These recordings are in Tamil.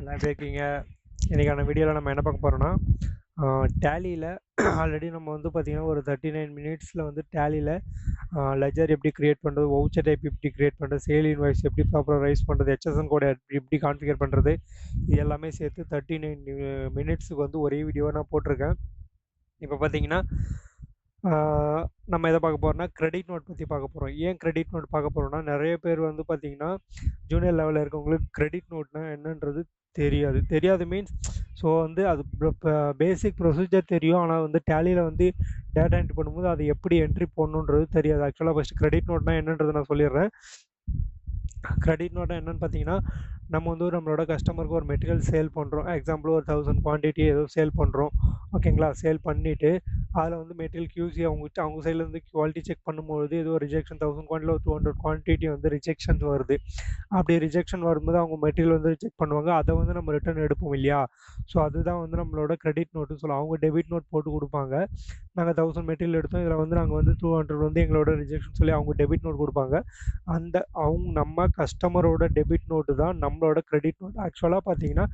எல்லாம் எப்படி இருக்கீங்க? இன்றைக்கான வீடியோவில் நம்ம என்ன பார்க்க போகிறோம்னா டேலியில் ஆல்ரெடி நம்ம வந்து பார்த்திங்கன்னா ஒரு 39 மினிட்ஸில் வந்து டேலியில் லெஜர் எப்படி க்ரியேட் பண்ணுறது, வவுச்சர் டைப் எப்படி க்ரியேட் பண்ணுறது, சேல் இன்வாய்ஸ் எப்படி ப்ராப்பராக ரைஸ் பண்ணுறது, ஹெச்எஸ்என் கோடை எப்படி கான்ஃபிகர் பண்ணுறது, இது எல்லாமே சேர்த்து 39 மினிட்ஸுக்கு வந்து ஒரே வீடியோவை நான் போட்டிருக்கேன். இப்போ பார்த்தீங்கன்னா நம்ம எதை பார்க்க போகிறோம்னா கிரெடிட் நோட் பற்றி பார்க்க போகிறோம். ஏன் கிரெடிட் நோட் பார்க்க போகிறோம்னா நிறைய பேர் வந்து பார்த்திங்கன்னா ஜூனியர் லெவலில் இருக்கவங்களுக்கு கிரெடிட் நோட்னா என்னன்றது தெரியாது மீன்ஸ் ஸோ வந்து அது பேசிக் ப்ரொசீஜர் தெரியும். ஆனால் வந்து டேலியில் வந்து டேட்டா என்ட்ரி பண்ணும்போது அது எப்படி என்ட்ரி பண்ணணுன்றது தெரியாது. ஆக்சுவலாக ஃபஸ்ட்டு கிரெடிட் நோட்னா என்னன்றது நான் சொல்லிடுறேன். கிரெடிட் நோட்டை என்னென்னு பார்த்தீங்கன்னா நம்ம வந்து நம்மளோட கஸ்டமருக்கு ஒரு மெட்டீரியல் சேல் பண்ணுறோம். எக்ஸாம்பிள் ஒரு 1000 குவான்டிட்டி ஏதோ சேல் பண்ணுறோம், ஓகேங்களா? சேல் பண்ணிவிட்டு அதில் வந்து மெட்டீரியல் கியூசி அவங்க சைட்லேருந்து குவாலிட்டி செக் பண்ணும்போது ஏதோ ரிஜெக்ஷன் 1000 குவான்டிட்டியில் ஒரு 200 குவான்டிட்டி வந்து ரிஜெக்ஷன்ஸ் வருது. அப்படி ரிஜெக்ஷன் வரும்போது அவங்க மெட்டீரியல் வந்து ரிஜெக்ட் பண்ணுவாங்க. அதை வந்து நம்ம ரிட்டர்ன் எடுப்போம் இல்லையா? ஸோ அதுதான் வந்து நம்மளோட கிரெடிட் நோட்டுன்னு சொல்லலாம். அவங்க டெபிட் நோட் போட்டு கொடுப்பாங்க. நாங்கள் 1000 மெட்டீரியல் எடுத்தோம், இதில் வந்து நாங்கள் வந்து 200 வந்து எங்களோட ரிஜெக்ஷன் சொல்லி அவங்க டெபிட் நோட் கொடுப்பாங்க. நம்ம கஸ்டமரோட டெபிட் நோட்டு தான் நம்மளோட கிரெடிட் நோட். ஆக்சுவலாக பார்த்தீங்கன்னா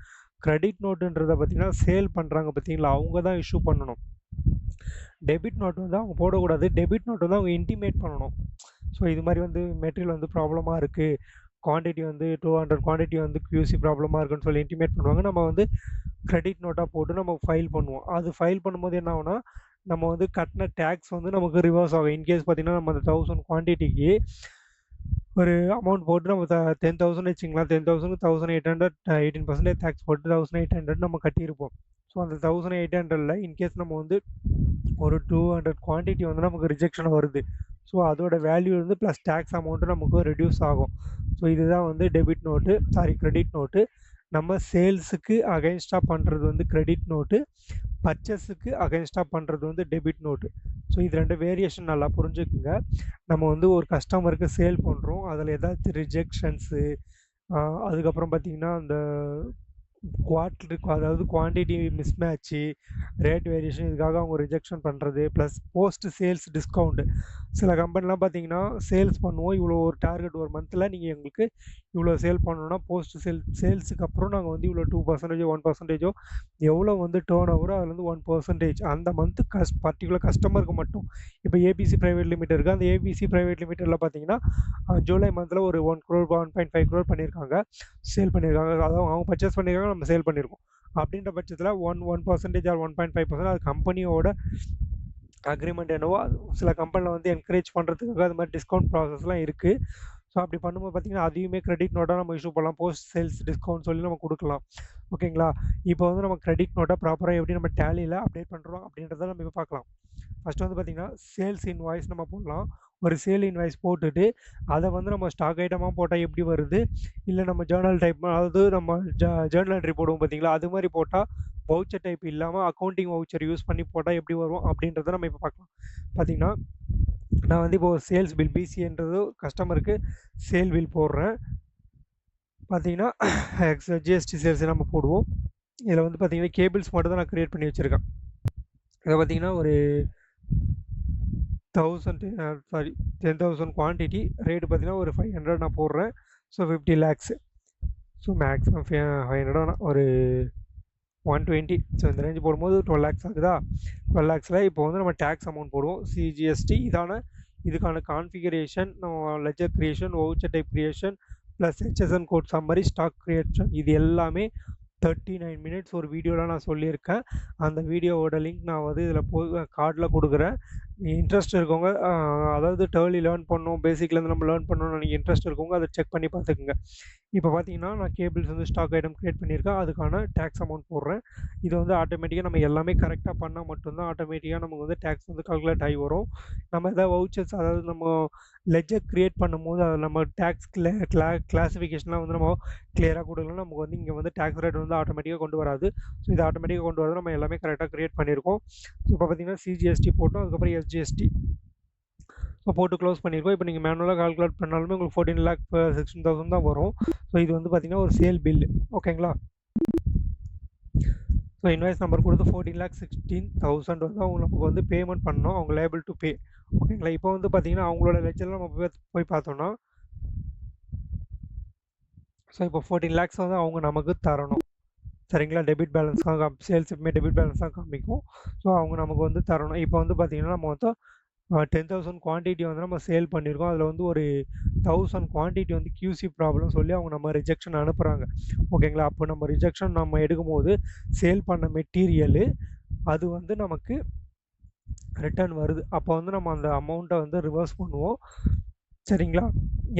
கிரெடிட் நோட்டுன்றதை பார்த்தீங்கன்னா சேல் பண்ணுறாங்க பார்த்தீங்களா, அவங்க தான் இஷ்யூ பண்ணணும். டெபிட் நோட் வந்து அவங்க போடக்கூடாது. டெபிட் நோட் வந்து அவங்க இன்டிமேட் பண்ணணும். ஸோ இது மாதிரி வந்து மெட்டீரியல் வந்து ப்ராப்ளமாக இருக்குது, குவான்டிட்டி வந்து 200 குவான்டிட்டி வந்து கியூசி ப்ராப்ளமாக இருக்குன்னு சொல்லி இன்டிமேட் பண்ணுவாங்க. நம்ம வந்து கிரெடிட் நோட்டாக போட்டு நம்ம ஃபைல் பண்ணுவோம். அது ஃபைல் பண்ணும்போது என்ன ஆகுனா நம்ம வந்து கட்டின டேக்ஸ் வந்து நமக்கு ரிவர்ஸ் ஆகும். இன்கேஸ் பார்த்தீங்கன்னா நம்ம அந்த 1000 குவான்டிட்டிக்கு ஒரு அமௌண்ட் போட்டு நம்ம 10,000 வச்சுக்கலாம். 10,000 1800 18% டேக்ஸ் போட்டு 1800 நம்ம கட்டியிருப்போம். ஸோ அந்த 1800ல் இன்கேஸ் நம்ம வந்து ஒரு 200 குவான்டிட்டி வந்து நமக்கு ரிஜெக்ஷன் வருது. ஸோ அதோட வேல்யூ வந்து ப்ளஸ் டேக்ஸ் அமௌண்ட்டு நமக்கு ரெடியூஸ் ஆகும். ஸோ இதுதான் வந்து டெபிட் நோட்டு, கிரெடிட் நோட்டு. நம்ம சேல்ஸுக்கு அகைன்ஸ்டாக பண்ணுறது வந்து கிரெடிட் நோட்டு, பர்ச்சேஸுக்கு அகைன்ஸ்டாக பண்ணுறது வந்து டெபிட் நோட்டு. ஸோ இது ரெண்டு வேரியேஷன் நல்லா புரிஞ்சுக்குங்க. நம்ம வந்து ஒரு கஸ்டமருக்கு சேல் பண்ணுறோம், அதில் ஏதாச்சும் ரிஜெக்ஷன்ஸு, அதுக்கப்புறம் பார்த்திங்கன்னா அந்த அதாவது குவான்டிட்டி மிஸ்மேட்ச்சு, ரேட் வேரியேஷன், இதுக்காக அவங்க ரிஜெக்ஷன் பண்ணுறது, ப்ளஸ் போஸ்ட் சேல்ஸ் டிஸ்கவுண்ட்டு. சில கம்பெனிலாம் பார்த்தீங்கன்னா சேல்ஸ் பண்ணுவோம், இவ்வளோ ஒரு டார்கெட் ஒரு மந்தில் நீங்கள் எங்களுக்கு இவ்வளோ சேல் பண்ணணுன்னா போஸ்ட் சேல்ஸுக்கு அப்புறம் நாங்கள் வந்து இவ்வளோ 2% 1% எவ்வளோ வந்து டேர்ன் ஓவரோ அதில் வந்து 1% அந்த மந்த்து பர்டிகுலர் கஸ்டமருக்கு மட்டும். இப்போ ஏபிசி ப்ரைவேட் லிமிடெட் இருக்குது. அந்த ஏபிசி ப்ரைவேட் லிமிட்டடில் பார்த்தீங்கன்னா ஜூலை மந்தில் ஒரு 1 crore 1.5 crore பண்ணியிருக்காங்க, சேல் பண்ணியிருக்காங்க. அதாவது அவங்க பர்ச்சேஸ் பண்ணியிருக்காங்க, நம்ம சேல் பண்ணியிருக்கோம். அப்படின்ற பட்சத்தில் 1% ஆர் 1.5% அது கம்பெனியோட அக்ரிமெண்ட் என்னவோ சில கம்பெனியில் வந்து என்கரேஜ் பண்ணுறதுக்காக அது மாதிரி டிஸ்கவுண்ட் ப்ராசஸ்லாம் இருக்குது. ஸோ அப்படி பண்ணும்போது பார்த்திங்கன்னா அதையுமே கிரெடிட் நோட்டாக நம்ம இஷ்யூ பண்ணலாம். போஸ்ட் சேல்ஸ் டிஸ்கவுண்ட் சொல்லி நம்ம கொடுக்கலாம், ஓகேங்களா? இப்போ வந்து நம்ம கிரெடிட் நோட்டை ப்ராப்பராக எப்படி நம்ம டேலியில் அப்டேட் பண்ணுறோம் அப்படின்றத நம்ம இப்போ பார்க்கலாம். ஃபஸ்ட்டு வந்து பார்த்திங்கன்னா சேல்ஸ் இன்வாய்ஸ் நம்ம போடலாம். ஒரு சேல் இன்வாய்ஸ் போட்டுட்டு அதை வந்து நம்ம ஸ்டாக் ஐட்டமாக போட்டால் எப்படி வருது, இல்லை நம்ம ஜேர்னல் டைப், அதாவது நம்ம ஜேர்னல் என்ட்ரி போடுவோம் பார்த்தீங்களா, அது மாதிரி போட்டால் வவுச்சர் டைப் இல்லாமல் அக்கௌண்டிங் வவுச்சர் யூஸ் பண்ணி போட்டால் எப்படி வரும் அப்படின்றத நம்ம இப்போ பார்க்கலாம். பார்த்திங்கன்னா நான் வந்து இப்போது சேல்ஸ் பில் பிசின்றது கஸ்டமருக்கு சேல் பில் போடுறேன். பார்த்தீங்கன்னா ஜிஎஸ்டி சேல்ஸ் நம்ம போடுவோம். இதில் வந்து பார்த்திங்கன்னா கேபிள்ஸ் மட்டும் தான் நான் க்ரியேட் பண்ணி வச்சுருக்கேன். இதை பார்த்திங்கன்னா ஒரு 10,000 குவான்டிட்டி ரேட்டு பார்த்திங்கன்னா ஒரு 500 நான் போடுறேன். So 50 lakhs. ஸோ மேக்ஸிமம் 500 வேணாம், ஒரு 120. ஸோ இந்த ரேஞ்சு போடும்போது 12 lakhs ஆகுதா? 12 lakhsல இப்போ வந்து நம்ம டேக்ஸ் அமௌண்ட் போடுவோம். சிஜிஎஸ்டி இதுக்கான கான்ஃபிகரேஷன், நம்ம ledger creation, voucher type creation, plus HSN code summary, stock creation, இது எல்லாமே 39 மினிட்ஸ் ஒரு வீடியோவில் நான் சொல்லியிருக்கேன். அந்த வீடியோவோட லிங்க் நான் வந்து இதில் கார்டில் கொடுக்குறேன். இன்ட்ரெஸ்ட் இருக்கவங்க, அதாவது டேர்லி லேர்ன் பண்ணணும், பேசிக்லேருந்து நம்ம லேர்ன் பண்ணணும்னு நீங்கள் இன்ட்ரெஸ்ட் இருக்கவங்க அதை செக் பண்ணி பார்த்துக்குங்க. இப்போ பார்த்தீங்கன்னா நான் கேபிள்ஸ் வந்து ஸ்டாக் ஐட்டம் க்ரியேட் பண்ணியிருக்கேன், அதுக்கான டேக்ஸ் அமௌண்ட் போடுறேன். இது வந்து ஆட்டோமேட்டிக்காக நம்ம எல்லாமே கரெக்டாக பண்ணால் மட்டும்தான் ஆட்டோமேட்டிக்காக நமக்கு வந்து டேக்ஸ் வந்து கால்குலேட் ஆகி வரும். நம்ம எதாவது வவுச்சர்ஸ், அதாவது நம்ம லெஜர் க்ரியேட் பண்ணும்போது அதை நம்ம டேக்ஸ் கிளாஸிஃபிகேஷன்லாம் வந்து நம்ம கிளியராக கொடுக்கலாம். நமக்கு வந்து இங்கே வந்து டேக்ஸ் ரேட் வந்து ஆட்டோமேட்டிக்காக கொண்டு வராது. ஸோ இது ஆட்டோமேட்டிக்காக கொண்டு வரது நம்ம எல்லாமே கரெக்டாக க்ரியேட் பண்ணியிருக்கோம். ஸோ இப்போ பார்த்தீங்கன்னா சிஜிஎஸ்டி போட்டோம், அதுக்கப்புறம் எஸ்ஜிஎஸ்டி ஸோ போட்டு க்ளோஸ் பண்ணியிருக்கோம். இப்போ நீங்கள் மேனுவலாக கால்குலேட் பண்ணாலுமே உங்களுக்கு 14,16,000 தான் வரும். ஸோ இது வந்து பார்த்திங்கன்னா ஒரு சேல் பில்லு, ஓகேங்களா? ஸோ இன்வாய்ஸ் நம்பர் கொடுத்து 14,16,000 வந்து அவங்க நமக்கு வந்து பேமெண்ட் பண்ணணும், அவங்க லேபிள் டு பே, ஓகேங்களா? இப்போ வந்து பார்த்திங்கன்னா அவங்களோட லெஜரில் நம்ம போய் பார்த்தோம்னா, ஸோ இப்போ 14 lakhs வந்து அவங்க நமக்கு தரணும். சரிங்களா? டெபிட் பேலன்ஸ் தான் சேல்ஸ் எப்பவுமே டெபிட் பேலன்ஸ் தான் காமிக்கும். ஸோ அவங்க நமக்கு வந்து தரணும். இப்போ வந்து பார்த்தீங்கன்னா நம்ம மொத்தம் 10,000 குவான்டிட்டி வந்து நம்ம சேல் பண்ணியிருக்கோம். அதில் வந்து ஒரு 1000 குவான்டிட்டி வந்து QC ப்ராப்ளம் சொல்லி அவங்க நம்ம ரிஜெக்ஷன் அனுப்புகிறாங்க. ஓகேங்களா? அப்போ நம்ம ரிஜெக்ஷன் நம்ம எடுக்கும்போது சேல் பண்ண மெட்டீரியலு அது வந்து நமக்கு ரிட்டர்ன் வருது. அப்போ வந்து நம்ம அந்த அமௌண்ட்டை வந்து ரிவர்ஸ் பண்ணுவோம். சரிங்களா?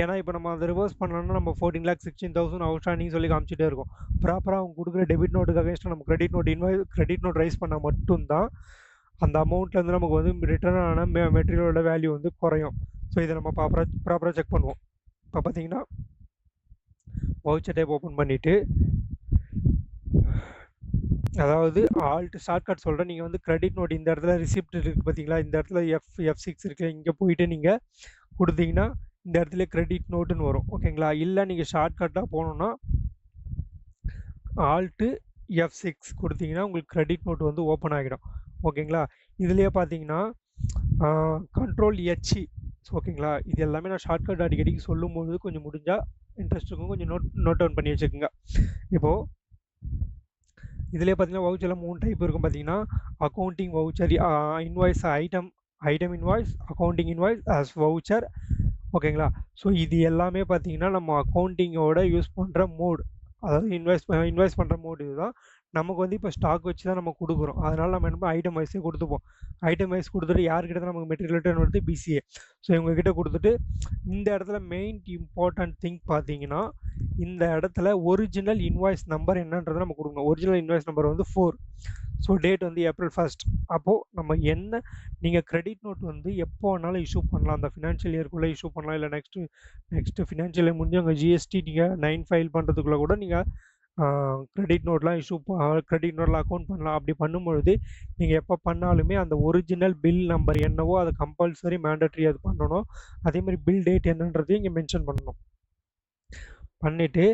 ஏன்னா இப்போ நம்ம அதை ரிவர்ஸ் பண்ணோம்னா நம்ம 14,16,000 அவுட்ஸ்டாண்டிங் சொல்லி காமிச்சிட்டே இருக்கோம். ப்ராப்பராக அவங்க கொடுக்குற டெபிட் நோட்டுக்கு அகைன்ஸ்டாக நம்ம கிரெடிட் நோட் ரைஸ் பண்ணால் மட்டும்தான் அந்த அமௌண்ட்லேருந்து நமக்கு வந்து ரிட்டர்ன் ஆன மெட்டீரியலோட வேல்யூ வந்து குறையும். ஸோ இதை நம்ம ப்ராப்பராக செக் பண்ணுவோம். இப்போ பார்த்தீங்கன்னா வவுச்சர் டைப் ஓப்பன் பண்ணிவிட்டு, அதாவது ஷார்ட்கட் சொல்கிறேன். நீங்கள் வந்து கிரெடிட் நோட் இந்த இடத்துல ரிசிப்ட் இருக்குது பார்த்தீங்களா, இந்த இடத்துல F6 இருக்குது. இங்கே போயிட்டு நீங்கள் கொடுத்தீங்கன்னா இந்த இடத்துல கிரெடிட் நோட்டுன்னு வரும். ஓகேங்களா? இல்லை நீங்கள் ஷார்ட்கட்டாக போகணுன்னா F6 கொடுத்தீங்கன்னா உங்களுக்கு கிரெடிட் நோட் வந்து ஓப்பன் ஆகிடும். ஓகேங்களா? இதுலேயே பார்த்தீங்கன்னா கண்ட்ரோல் H. ஓகேங்களா? இது எல்லாமே நான் ஷார்ட்கட் அடிக்கடிக்கு சொல்லும்போது கொஞ்சம் முடிஞ்சால் இன்ட்ரெஸ்ட் இருக்கும், கொஞ்சம் நோட் டவுன் பண்ணி வச்சுக்கோங்க. இப்போது இதிலே பார்த்தீங்கன்னா வவுச்சரில் 3 டைப் இருக்கும். பார்த்தீங்கன்னா accounting voucher, invoice item invoice, accounting invoice as voucher. ஓகேங்களா? ஸோ இது எல்லாமே பார்த்தீங்கன்னா நம்ம அக்கௌண்டிங்கோட யூஸ் பண்ணுற மோட், அதாவது இன்வாய்ஸ் பண்ணுற மோட் இதுதான். நமக்கு வந்து இப்போ ஸ்டாக் வச்சு தான் நம்ம கொடுக்குறோம். அதனால் நம்ம என்ன ஐட்டம் வைஸே கொடுத்துப்போம். ஐட்டம் வைஸ் கொடுத்துட்டு யார்கிட்ட தான் நமக்கு மெட்டீரியல் ரிட்டர்ன் வருது? BCA. ஸோ இவங்ககிட்ட கொடுத்துட்டு இந்த இடத்துல மெயின் இம்பார்ட்டன்ட் திங் பார்த்தீங்கன்னா இந்த இடத்துல ஒரிஜினல் இன்வாய்ஸ் நம்பர் என்னன்றதை நம்ம கொடுக்கணும். ஒரிஜினல் இன்வாய்ஸ் நம்பர் வந்து 4. ஸோ டேட் வந்து April 1. அப்போது நம்ம என்ன, நீங்கள் கிரெடிட் நோட் வந்து எப்போ வேணாலும் இஷ்யூ பண்ணலாம். அந்த ஃபினான்ஷியல் இயர்க்குள்ளே இஷ்யூ பண்ணலாம். இல்லை நெக்ஸ்ட்டு ஃபினான்ஷியல் இயர் முடிஞ்சு அங்கே GST நீங்கள் 9 ஃபைல் பண்ணுறதுக்குள்ளே கூட நீங்கள் கிரெடிட் நோட்லாம் கிரெடிட் நோட்டில் அக்கௌண்ட் பண்ணலாம். அப்படி பண்ணும்பொழுது நீங்கள் எப்போ பண்ணாலுமே அந்த ஒரிஜினல் பில் நம்பர் என்னவோ அது கம்பல்சரி மேண்டட்ரி அது பண்ணணும். அதேமாதிரி பில் டேட் என்னன்றதையும் இங்கே மென்ஷன் பண்ணணும். பண்ணிவிட்டு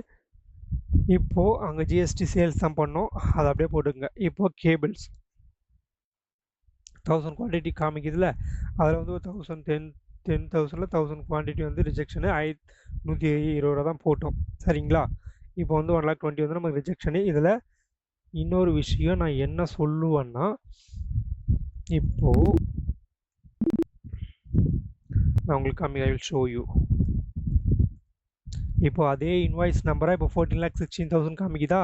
இப்போது அங்கே GST சேல்ஸ் தான் பண்ணோம், அதை அப்படியே போட்டுங்க. இப்போது கேபிள்ஸ் 1000 குவான்டிட்டி காமிக்குதுல, அதில் வந்து ஒரு 10,000ல் 1000 குவான்டிட்டி வந்து ரிஜெக்ஷனு 120 ரூபா தான் போட்டோம். சரிங்களா? இப்போ வந்து 1,20,000 வந்து நமக்கு ரிஜெக்ஷனு. இதில் இன்னொரு விஷயம் நான் என்ன சொல்லுவேன்னா, இப்போது நான் உங்களுக்கு ஐ வில் ஷோ யூ. இப்போ அதே இன்வாய்ஸ் நம்பராக இப்போ 14,16,000 காமிக்குதா,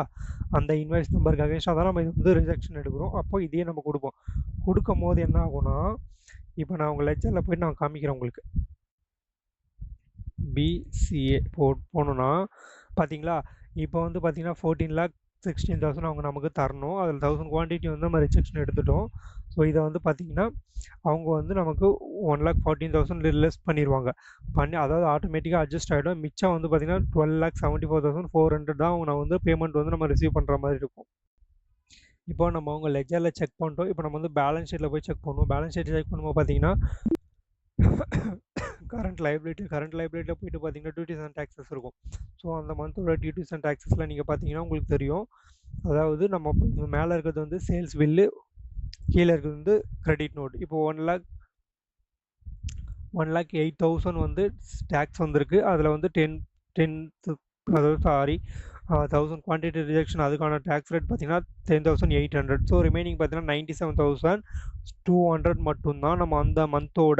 அந்த இன்வாய்ஸ் நம்பருக்கு அகைன்ஸ்டாக தான் நம்ம இது வந்து ரிஜெக்ஷன் எடுக்கிறோம். அப்போ இதே நம்ம கொடுப்போம். கொடுக்கும் போது என்ன ஆகும்னா, இப்போ நான் உங்கள் லெஜரில் போய்ட்டு நான் காமிக்கிறேன் உங்களுக்கு. BCA போகணுன்னா பார்த்தீங்களா, இப்போ வந்து பார்த்தீங்கன்னா 14,16,000 அவங்க நமக்கு தரணும். அதில் 1000 குவான்டிட்டி வந்து நம்ம ரிஜெக்ஷன் எடுத்துட்டோம். ஸோ இதை வந்து பார்த்தீங்கன்னா அவங்க வந்து நமக்கு 1,14,000 லெஸ் பண்ணிடுவாங்க. அதாவது ஆட்டோமேட்டிக்காக அட்ஜஸ்ட் ஆகிடும். மிச்சம் வந்து பார்த்தீங்கன்னா 12,74,400 தான் அவங்க வந்து பேமெண்ட் வந்து நம்ம ரிசீவ் பண்ணுற மாதிரி இருக்கும். இப்போ நம்ம அவங்க லெஜரில் செக் பண்ணிட்டோம். இப்போ நம்ம வந்து பேலன்ஸ் ஷீட்டில் போய் செக் பண்ணுவோம். பேலன்ஸ் ஷீட் செக் பண்ணும்போது பார்த்தீங்கன்னா கரண்ட் லைபிலிட்டியில் போய்ட்டு பார்த்தீங்கன்னா டியூட்டிஸ் அண்ட் டேக்ஸஸ் இருக்கும். ஸோ அந்த மந்தோட டியூட்டிஸ் அண்ட் டேக்ஸஸில் நீங்கள் பார்த்தீங்கன்னா உங்களுக்கு தெரியும். அதாவது நம்ம மேலே இருக்கிறது வந்து சேல்ஸ் பில்லு, கீழே இருக்கிறது வந்து கிரெடிட் நோட். இப்போ 1,08,000 வந்து டேக்ஸ் வந்திருக்கு. அதில் வந்து 1000 குவான்டிட்டி ரிஜெக்ஷன், அதுக்கான டேக்ஸ் ரேட் பார்த்தீங்கன்னா 10,800. ஸோ ரிமைனிங் பார்த்தீங்கன்னா 97,200 மட்டும்தான் நம்ம அந்த மந்தோட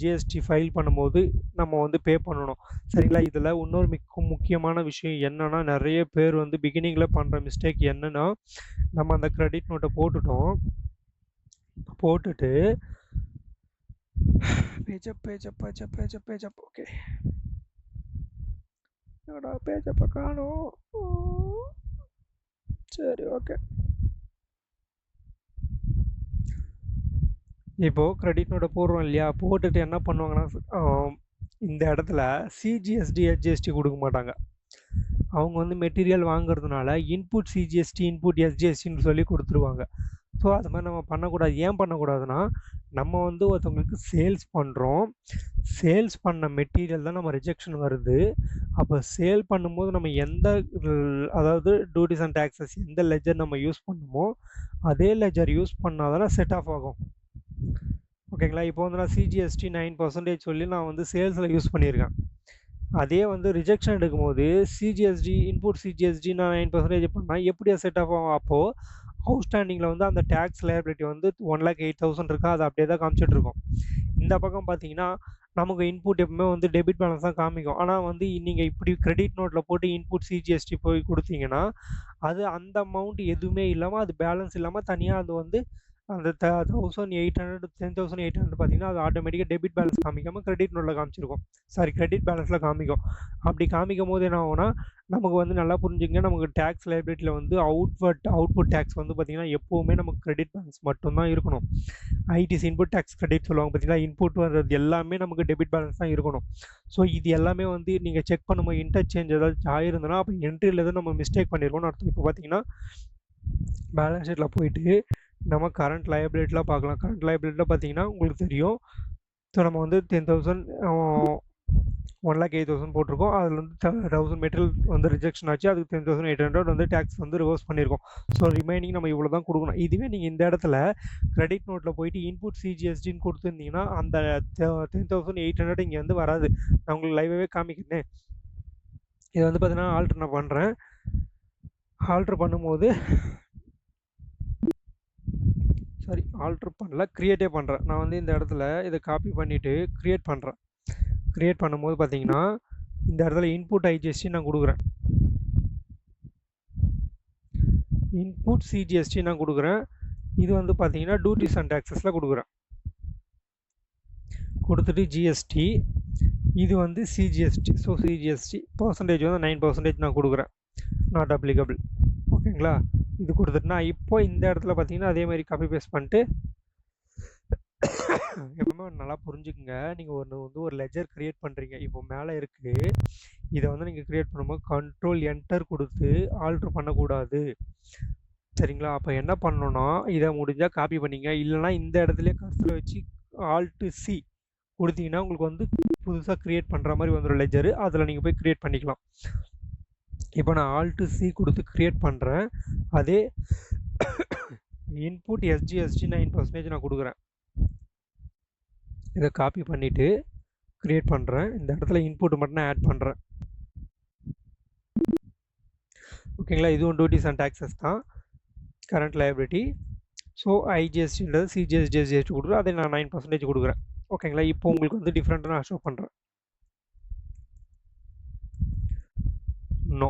GST ஃபைல் பண்ணும்போது நம்ம வந்து பே பண்ணணும். சரிங்களா? இதில் இன்னொரு முக்கியமான விஷயம் என்னென்னா, நிறைய பேர் வந்து பிகினிங்கில் பண்ணுற மிஸ்டேக் என்னென்னா, நம்ம அந்த கிரெடிட் நோட்டை போட்டுட்டு பேஜப் ஓகே, என்னடா பேஜப்பை காணோம். சரி, ஓகே. இப்போது கிரெடிட் நோட்டை போடுறோம் இல்லையா, போட்டுட்டு என்ன பண்ணுவாங்கன்னா இந்த இடத்துல CGST HGST கொடுக்க மாட்டாங்க. அவங்க வந்து மெட்டீரியல் வாங்குறதுனால இன்புட் CGST இன்புட் SGSTன்னு சொல்லி கொடுத்துருவாங்க. ஸோ அது மாதிரி நம்ம பண்ணக்கூடாது. ஏன் பண்ணக்கூடாதுன்னா, நம்ம வந்து ஒருத்தவங்களுக்கு சேல்ஸ் பண்ணுறோம், சேல்ஸ் பண்ண மெட்டீரியல் தான் நம்ம ரிஜெக்ஷன் வருது. அப்போ சேல் பண்ணும்போது நம்ம அதாவது டியூட்டிஸ் அண்ட் டேக்ஸஸ் எந்த லெஜர் நம்ம யூஸ் பண்ணுமோ அதே லெஜர் யூஸ் பண்ணால் தானே செட் ஆஃப் ஆகும். ஓகேங்களா? இப்போ வந்து நான் CGST 9% சொல்லி நான் வந்து சேல்ஸில் யூஸ் பண்ணியிருக்கேன். அதே வந்து ரிஜெக்ஷன் எடுக்கும்போது சிஜிஎஸ்டி இன்புட் சிஜிஎஸ்டி நான் 9% பண்ணால் எப்படி செட் ஆஃப் ஆகும்? அப்போது அவுட்ஸ்டாண்டிங்கில் வந்து அந்த டேக்ஸ் லைபிலிட்டி வந்து 1,08,000 இருக்கா, அது அப்படியே தான் காமிச்சிட்டு இருக்கும். இந்த பக்கம் பார்த்தீங்கன்னா நமக்கு இன்புட் எப்பவுமே வந்து டெபிட் பேலன்ஸ் தான் காமிக்கும். ஆனால் வந்து நீங்கள் இப்படி கிரெடிட் நோட்டில் போட்டு இன்புட் சிஜிஎஸ்டி போய் கொடுத்தீங்கன்னா அது அந்த அமௌண்ட் எதுவுமே இல்லாமல் அது பேலன்ஸ் இல்லாமல் தனியாக அது வந்து அந்த 1,800 10,800 பார்த்தீங்கன்னா அது ஆட்டோமேட்டிக்காக டெபிட் பேலன்ஸ் காமிக்காமல் கிரெடிட் நோட்டில் காமிச்சிருக்கும். சாரி, கிரெடிட் பேலன்ஸில் காமிக்கும். அப்படி காமிக்கும் போது என்ன ஆகும்னா நமக்கு வந்து நல்லா புரிஞ்சுங்க, நமக்கு டேக்ஸ் லைபிலிட்டியில் வந்து அவுட்புட் டேக்ஸ் வந்து பார்த்திங்கன்னா எப்போவுமே நமக்கு கிரெடிட் பேலன்ஸ் மட்டும்தான் இருக்கணும். ஐடிசி இன்புட் டேக்ஸ் கிரெடிட் சொல்லுவாங்க பார்த்தீங்கன்னா, இன்புட் வர்றது எல்லாமே நமக்கு டெபிட் பேலன்ஸ் தான் இருக்கணும். ஸோ இது எல்லாமே வந்து நீங்கள் செக் பண்ணும்போது இன்டர்சேஞ்ச் ஏதாச்சும் ஆயிருந்ததுன்னா அப்போ என்ட்ரியில் எதுவும் நம்ம மிஸ்டேக் பண்ணியிருக்கோம்னு அர்த்தம். இப்போ பார்த்தீங்கன்னா பேலன்ஸ் ஷீட்டில் போயிட்டு நம்ம கரண்ட் லயபிலிட்டிலாம் பார்க்கலாம். கரண்ட் லயபிலிட்டியில் பார்த்தீங்கன்னா உங்களுக்கு தெரியும். ஸோ நம்ம வந்து 10,000 1,08,000 போட்டிருக்கோம். அதில் வந்து 1,000 மெட்டீரியல் வந்து ரிஜெக்ஷன் ஆச்சு. அதுக்கு 10,800 வந்து டேக்ஸ் வந்து ரிவர்ஸ் பண்ணியிருக்கோம். ஸோ ரிமைனிங் நம்ம இவ்வளோ தான் கொடுக்கணும். இதுவே நீங்கள் இந்த இடத்துல கிரெடிட் நோட்டில் போயிட்டு இன்புட் சிஜிஎஸ்டின்னு கொடுத்துருந்தீங்கன்னா அந்த 10,800 இங்கே வந்து வராது. நான் உங்களுக்கு லைவாகவே காமிக்கிறேன். இதை வந்து பார்த்தீங்கன்னா ஆல்ட்ரு நான் பண்ணுறேன். ஆல்ட்ரு பண்ணும்போது சாரி ஆல்ட்ரு பண்ணல, க்ரியேட்டே பண்ணுறேன். நான் வந்து இந்த இடத்துல இதை காப்பி பண்ணிவிட்டு க்ரியேட் பண்ணுறேன். க்ரியேட் பண்ணும்போது பார்த்தீங்கன்னா இந்த இடத்துல இன்புட் ஐஜிஎஸ்டி நான் கொடுக்குறேன். இன்புட் சிஜிஎஸ்டி நான் கொடுக்குறேன். இது வந்து பார்த்தீங்கன்னா டியூட்டிஸ் அண்ட் டேக்ஸஸில் கொடுக்குறேன். கொடுத்துட்டு ஜிஎஸ்டி, இது வந்து சிஜிஎஸ்டி. ஸோ சிஜிஎஸ்டி பர்சன்டேஜ் வந்து 9% நான் கொடுக்குறேன், நாட் அப்ளிகபிள். ஓகேங்களா? இது கொடுத்துட்டுனா இப்போ இந்த இடத்துல பார்த்தீங்கன்னா அதே மாதிரி காப்பி பேஸ்ட் பண்ணிட்டு எப்பவுமே நல்லா புரிஞ்சுக்குங்க. நீங்கள் வந்து ஒரு லெஜர் க்ரியேட் பண்ணுறீங்க. இப்போ மேலே இருக்குது, இதை வந்து நீங்கள் க்ரியேட் பண்ணும்போது கண்ட்ரோல் என்டர் கொடுத்து ஆல்ட்ரு பண்ணக்கூடாது. சரிங்களா? அப்போ என்ன பண்ணணும்னா இதை முடிஞ்சால் காப்பி பண்ணிங்க. இல்லைனா இந்த இடத்துல கர்சரை வச்சு ஆல்ட்டு சி கொடுத்தீங்கன்னா உங்களுக்கு வந்து புதுசாக க்ரியேட் பண்ணுற மாதிரி வந்துடும் லெஜரு. அதில் நீங்கள் போய் க்ரியேட் பண்ணிக்கலாம். இப்போ நான் ஆல்ட்டு சி கொடுத்து க்ரியேட் பண்ணுறேன். அதே இன்புட் எஸ்ஜிஎஸ்டி 9% நான் கொடுக்குறேன். இதை காப்பி பண்ணிவிட்டு க்ரியேட் பண்ணுறேன். இந்த இடத்துல இன்புட் மட்டும் நான் ஆட் பண்ணுறேன். ஓகேங்களா? இதுவும் டியூட்டிஸ் அண்ட் டேக்ஸஸ் தான், கரண்ட் லயபிலிட்டி. ஸோ ஐஜிஎஸ்டின்றது சிஜிஎஸ்டி கொடுக்குறேன். அதை நான் 9% கொடுக்குறேன். ஓகேங்களா? இப்போ உங்களுக்கு வந்து டிஃப்ரெண்ட்டாக நான் ஷோ பண்ணுறேன். நோ.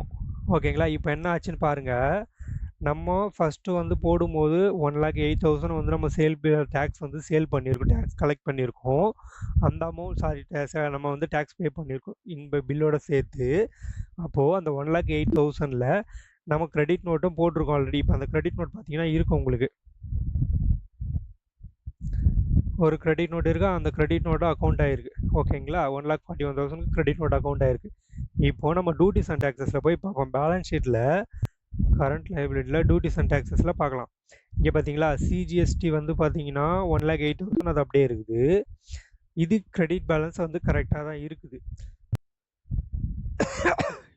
ஓகேங்களா? இப்போ என்ன ஆச்சுன்னு பாருங்கள். நம்ம ஃபஸ்ட்டு வந்து போடும்போது 1,08,000 வந்து நம்ம டேக்ஸ் வந்து சேல் பண்ணியிருக்கோம், டேக்ஸ் கலெக்ட் பண்ணியிருக்கோம். அந்த அமௌண்ட் நம்ம வந்து டேக்ஸ் பே பண்ணியிருக்கோம் இந்த பில்லோட சேர்த்து. அப்போது அந்த 1,08,000ல் நம்ம கிரெடிட் நோட்டும் போட்டிருக்கோம் ஆல்ரெடி. இப்போ அந்த கிரெடிட் நோட் பார்த்தீங்கன்னா இருக்கும் உங்களுக்கு. ஒரு கிரெடிட் நோட் இருக்கா, அந்த கிரெடிட் நோட்டு அக்கௌண்ட் ஆகிருக்கு. ஓகேங்களா? 1,41,000 கிரெடிட் நோட் அக்கௌண்ட் ஆகிருக்கு. இப்போது நம்ம டியூட்டிஸ் அண்ட் டேக்ஸஸில் போய் பார்ப்போம். பேலன்ஸ் ஷீட்டில் கரண்ட் லைபிலிட்டியில் டியூட்டிஸ் அண்ட் டேக்ஸஸில் பார்க்கலாம். இங்கே பார்த்தீங்களா சிஜிஎஸ்டி வந்து பார்த்தீங்கன்னா 1,08,000 அது அப்படியே இருக்குது. இது கிரெடிட் பேலன்ஸ் வந்து கரெக்டாக தான் இருக்குது.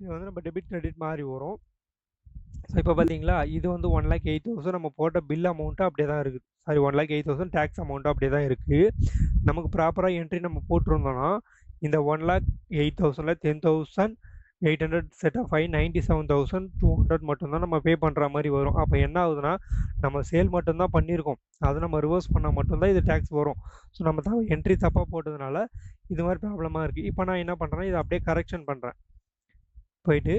இது வந்து நம்ம டெபிட் கிரெடிட் மாதிரி வரும். ஸோ இப்போ பார்த்தீங்களா இது வந்து 1,08,000 நம்ம போட்ட பில் அமௌண்ட்டு அப்படியே தான் இருக்குது. சாரி, 1,08,000 டேக்ஸ் அமௌண்ட்டு அப்படியே தான் இருக்குது. நமக்கு ப்ராப்பராக என்ட்ரி நம்ம போட்டிருந்தோன்னா இந்த 1,08,000ல் 10,800 செட் ஆஃப் ஆகி 97,200 மட்டும்தான் நம்ம பே பண்ணுற மாதிரி வரும். அப்போ என்ன ஆகுதுன்னா நம்ம சேல் மட்டும்தான் பண்ணியிருக்கோம், அதை நம்ம ரிவர்ஸ் பண்ணால் மட்டும்தான் இது டேக்ஸ் வரும். ஸோ நம்ம என்ட்ரி தப்பாக போட்டதுனால இது மாதிரி ப்ராப்ளமாக இருக்குது. இப்போ நான் என்ன பண்ணுறேன்னா இதை அப்படியே கரெக்ஷன் பண்ணுறேன். போயிட்டு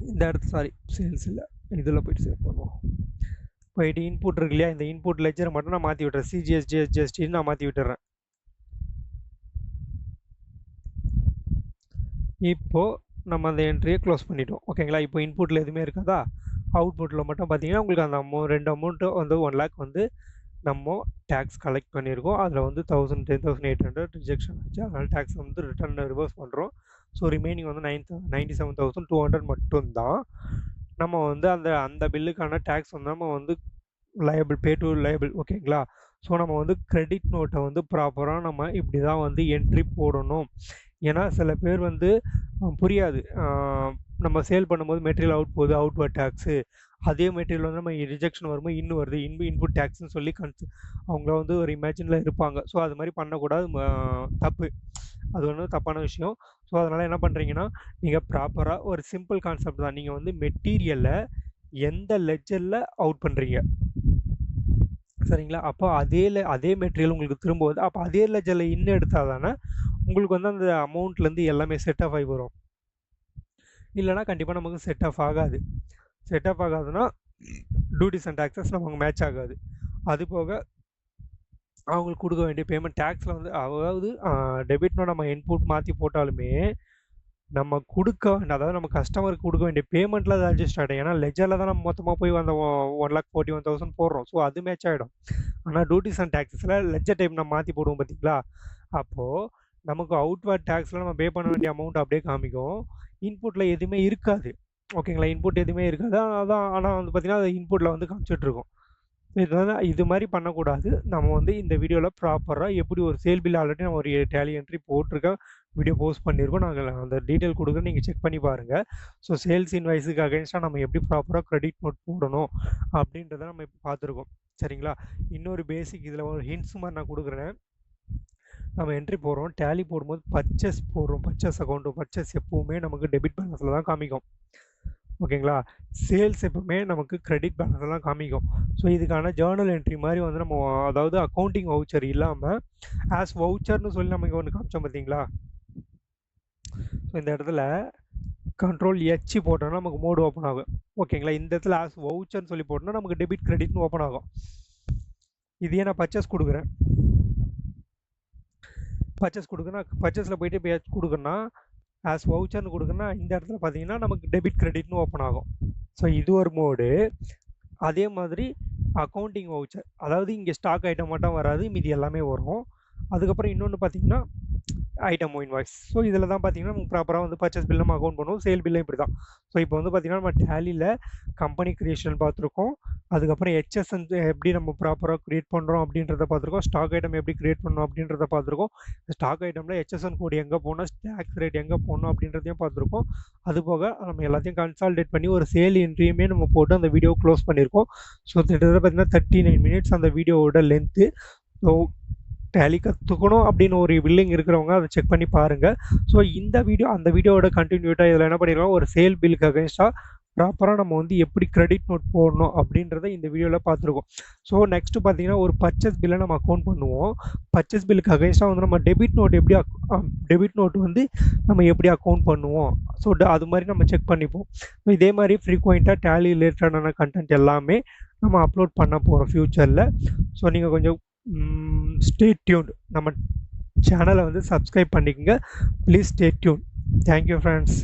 இந்த இடத்து சாரி சேல்ஸ் இல்லை, இதில் போய்ட்டு சேவ் பண்ணுவோம். போயிட்டு இன்புட் இருக்கு இல்லையா, இந்த இன்புட் லெஜரை மட்டும் நான் மாற்றி விட்டுறேன். சிஜிஎஸ்டி எஸ்ஜிஎஸ்டின்னு நான் மாற்றி விட்டுறேன். இப்போது நம்ம அந்த என்ட்ரியை க்ளோஸ் பண்ணிட்டோம். ஓகேங்களா? இப்போ இன்புட்டில் எதுவுமே இருக்காதா, அவுட்புட்டில் மட்டும் பார்த்தீங்கன்னா உங்களுக்கு அந்த ரெண்டு அமௌண்ட்டு வந்து 1 lakh வந்து நம்ம டேக்ஸ் கலெக்ட் பண்ணியிருக்கோம். அதில் வந்து 10,800 ரிஜெக்ஷன் ஆச்சு. அதனால் டேக்ஸ் வந்து ரிட்டர்ன் ரிவர்ஸ் பண்ணுறோம். ஸோ ரிமைனிங் வந்து 97,200 மட்டும்தான் நம்ம வந்து அந்த பில்லுக்கான டேக்ஸ் வந்து நம்ம வந்து பே டு லைபிள். ஓகேங்களா? ஸோ நம்ம வந்து கிரெடிட் நோட்டை வந்து ப்ராப்பராக நம்ம இப்படி தான் வந்து என்ட்ரி போடணும். ஏன்னா சில பேர் வந்து புரியாது, நம்ம சேல் பண்ணும்போது மெட்டீரியல் அவுட் போகுது, அவுட்வர்ட் டேக்ஸு, அதே மெட்டீரியல் வந்து நம்ம ரிஜெக்ஷன் வரும்போது இன்னும் வருது, இன்புட் டேக்ஸ்ன்னு சொல்லி அவங்கள வந்து ஒரு இமேஜினில் இருப்பாங்க. ஸோ அது மாதிரி பண்ணக்கூடாது, தப்பு. அது ஒன்றும் தப்பான விஷயம். ஸோ அதனால் என்ன பண்ணுறீங்கன்னா நீங்கள் ப்ராப்பராக ஒரு சிம்பிள் கான்செப்ட் தான். நீங்கள் வந்து மெட்டீரியலை எந்த லெஜரில் அவுட் பண்ணுறீங்க சரிங்களா? அப்போ அதே மெட்டீரியல் உங்களுக்கு திரும்ப வருது. அப்போ அதே லெஜரில் இன்னும் எடுத்தால் தானே உங்களுக்கு வந்து அந்த அமௌண்ட்லேருந்து எல்லாமே செட் ஆஃப் ஆகி வரும். இல்லைனா கண்டிப்பாக நமக்கு செட் ஆஃப் ஆகாது. செட் ஆஃப் ஆகாதுன்னா டியூட்டிஸ் அண்ட் டாக்ஸஸ் நமக்கு மேட்ச் ஆகாது. அது போக அவங்களுக்கு கொடுக்க வேண்டிய பேமெண்ட் டேக்ஸில் வந்து அதாவது டெபிட் நோட் நம்ம இன்புட் மாற்றி போட்டாலுமே நம்ம கொடுக்க அதாவது நம்ம கஸ்டமருக்கு கொடுக்க வேண்டிய பேமெண்ட்டில் அது அட்ஜஸ்ட் ஆகிடும். ஏன்னா லெஜரில் தான் நம்ம மொத்தமாக போய் அந்த 1,41,000 போடுறோம். ஸோ அது மேட்ச் ஆகிடும். ஆனால் டியூட்டிஸ் அண்ட் டேக்ஸஸில் லெஜர் டைப் நம்ம மாற்றி போடுவோம் பார்த்தீங்களா? அப்போது நமக்கு அவுட்வர்ட் டேக்ஸில் நம்ம பே பண்ண வேண்டிய அமௌண்ட் அப்படியே காமிக்கும். இன்புட்டில் எதுவுமே இருக்காது. ஓகேங்களா? இன்புட் எதுவுமே இருக்காது. அதான் ஆனால் வந்து பார்த்திங்கன்னா அது இன்புட்டில் வந்து காமிச்சிட்ருக்கோம். இதனால் இது மாதிரி பண்ணக்கூடாது. நம்ம வந்து இந்த வீடியோவில் ப்ராப்பராக எப்படி ஒரு சேல் பில் ஆல்ரெடி நம்ம ஒரு டேலி என்ட்ரி போட்டிருக்கேன். வீடியோ போஸ்ட் பண்ணியிருக்கோம். நாங்கள் அந்த டீட்டெயில் கொடுக்குறோம். நீங்கள் செக் பண்ணி பாருங்கள். ஸோ சேல்ஸ் இன்வாய்ஸுக்கு அகைன்ஸ்டாக நம்ம எப்படி ப்ராப்பராக கிரெடிட் நோட் போடணும் அப்படின்றத நம்ம இப்போ பார்த்துருக்கோம். சரிங்களா? இன்னொரு பேசிக் இதில் ஒரு ஹிண்ட்ஸ் மாதிரி நான் கொடுக்குறேன். நம்ம என்ட்ரி போடுறோம். டேலி போடும்போது பர்ச்சேஸ் போடுறோம். பர்ச்சேஸ் அக்கௌண்ட்டு பர்ச்சேஸ் எப்போவுமே நமக்கு டெபிட் பேலன்ஸில் தான் காமிக்கும். ஓகேங்களா? சேல்ஸ் எப்பவுமே நமக்கு கிரெடிட் பேலன்ஸில் தான் காமிக்கும். ஸோ இதுக்கான ஜேர்னல் என்ட்ரி மாதிரி வந்து நம்ம அதாவது அக்கௌண்டிங் வவுச்சர் இல்லாமல் ஆஸ் வவுச்சர்னு சொல்லி நம்ம இங்கே ஒன்று காமிச்சோம் பார்த்தீங்களா? ஸோ இந்த இடத்துல கண்ட்ரோல் எச் போட்டோம்னா நமக்கு மோடு ஓப்பன் ஆகும். ஓகேங்களா? இந்த இடத்துல ஆஸ் வவுச்சர்னு சொல்லி போட்டோம்னா நமக்கு டெபிட் கிரெடிட்னு ஓப்பன் ஆகும். இதையே நான் பர்ச்சேஸ் கொடுக்குறேன். பர்ச்சேஸ் கொடுக்குறேன். பர்ச்சேஸில் போயிட்டு இப்போ எச் கொடுக்குறேன்னா ஆஸ் வவுச்சர்னு கொடுக்குறேன்னா இந்த இடத்துல பார்த்தீங்கன்னா நமக்கு டெபிட் கிரெடிட்னு ஓப்பன் ஆகும். ஸோ இது ஒரு மோடு. அதே மாதிரி அக்கௌண்டிங் வவுச்சர் அதாவது இங்கே ஸ்டாக் ஐட்டம் மட்டும் வராது, மீதி எல்லாமே வரும். அதுக்கப்புறம் இன்னொன்று பார்த்தீங்கன்னா ஐட்டம் இன்வாய்ஸ். ஸோ இதில் தான் பார்த்தீங்கன்னா நம்ம ப்ராப்பராக வந்து பர்ச்சேஸ் பில் நம்ம அக்கௌண்ட் பண்ணுவோம். சேல் பில்லும் இப்படி தான். ஸோ இப்போ வந்து பார்த்தீங்கன்னா நம்ம டேலியில் கம்பெனி கிரியேஷன் பார்த்துருக்கோம். அதுக்கப்புறம் ஹெச்எஸ்என் எப்படி நம்ம ப்ராப்பராக க்ரியேட் பண்ணுறோம் அப்படின்றத பார்த்துருக்கோம். ஸ்டாக் ஐட்டம் எப்படி க்ரியேட் பண்ணணும் அப்படின்றத பார்த்துருக்கோம். ஸ்டாக் ஐட்டமில் ஹெச்எஸ்என் கோடு எங்கே போகணும், டேக்ஸ் ரேட் எங்கே போகணும் அப்படின்றதையும் பார்த்துருக்கோம். அது போக நம்ம எல்லாத்தையும் கன்சால்டேட் பண்ணி ஒரு சேல் என்ட்ரியுமே நம்ம போட்டு அந்த வீடியோ க்ளோஸ் பண்ணியிருக்கோம். ஸோ கிட்டத்தட்ட பார்த்தீங்கன்னா 39 மினிட்ஸ் அந்த வீடியோவோட லென்த்து. ஸோ டேலி கற்றுக்கணும் அப்படின்னு ஒரு வில்லிங் இருக்கிறவங்க அதை செக் பண்ணி பாருங்கள். ஸோ இந்த வீடியோ அந்த வீடியோவோட கண்டினியூட்டாக இதில் என்ன பண்ணிருக்கோம், ஒரு சேல் பில்லுக்கு அகைன்ஸ்டாக ப்ராப்பராக நம்ம வந்து எப்படி கிரெடிட் நோட் போடணும் அப்படின்றத இந்த வீடியோவில் பார்த்துருக்கோம். ஸோ நெக்ஸ்ட்டு பார்த்தீங்கன்னா ஒரு பர்ச்சேஸ் பில்லை நம்ம அக்கௌண்ட் பண்ணுவோம். பர்ச்சேஸ் பில்லுக்கு அகைன்ஸ்டாக வந்து நம்ம டெபிட் நோட் எப்படி டெபிட் நோட் வந்து நம்ம எப்படி அக்கௌண்ட் பண்ணுவோம். ஸோ அது மாதிரி நம்ம செக் பண்ணிப்போம். இதே மாதிரி ஃப்ரீக்வெண்ட்டாக டேலி ரிலேட்டடான கண்டென்ட் எல்லாமே நம்ம அப்லோட் பண்ண போகிறோம் ஃப்யூச்சரில். ஸோ நீங்கள் கொஞ்சம் ஸ்டே டியூன்ட். நம்ம சேனலை வந்து சப்ஸ்கிரைப் பண்ணிக்கோங்க. Please stay tune. Thank you friends.